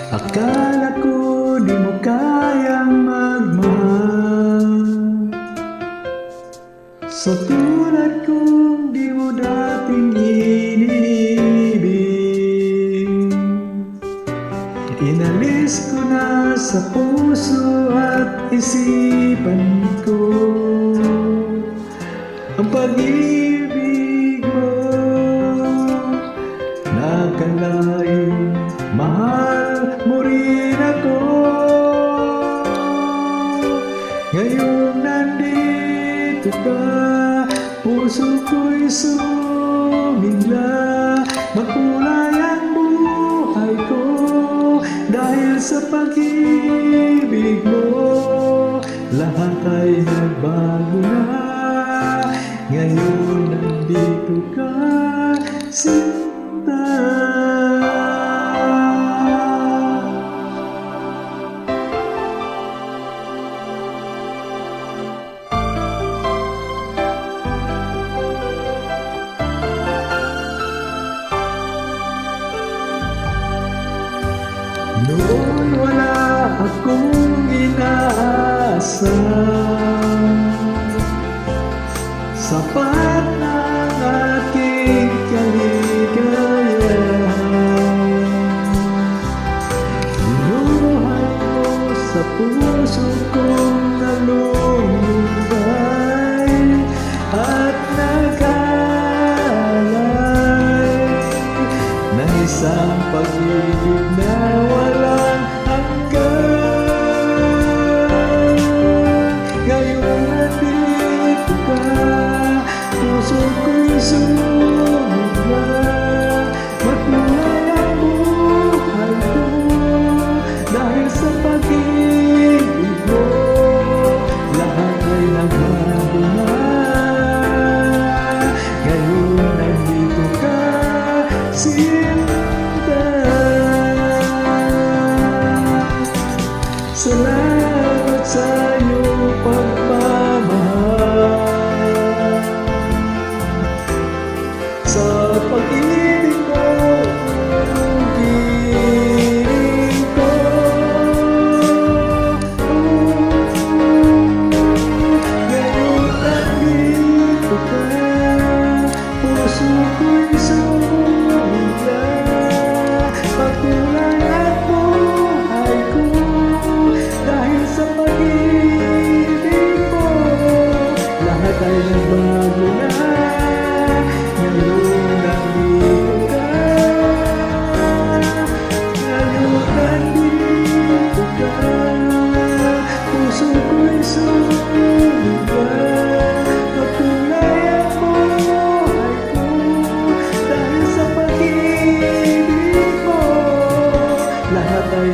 Akala ko di mo kayang magmahal, sa tulad kong di mo dating inibig. Inalis ko na sa puso at isipan ko ang pag-ibig mo. Nakalain, mahal mo rin ako. Ngayon nandito ka, puso ko'y sumigla. Makulay ang buhay ko dahil sa pag-ibig mo. Lahat ay nagbago na, ngayon nandito ka, sinta. Noon wala akong inaasa, sapat ng aking kaligayahan. Inuhay mo sa puso kong nalulubay at nag-alay na isang pag-ibig na walang hanggan. Ngayon nandito ka, puso ko'y sumigla. Makulay ang buhay ko dahil sa pag-ibig mo. Lahat ay nagbago na, ngayon nandito ka, sinta. Salamat sa iyong pagmamahal, sa pag-ibig mo, piling ko. Ngayon nandito ka, puso ko'y sumigla. Makulay ang buhay ko dahil sa pag-ibig mo. Lahat ay nagbago na, ngayon nandito ka. Ngayon nandito ka, puso ko'y sumigla. Makulay ang buhay ko dahil sa pag-ibig mo. Lahat ay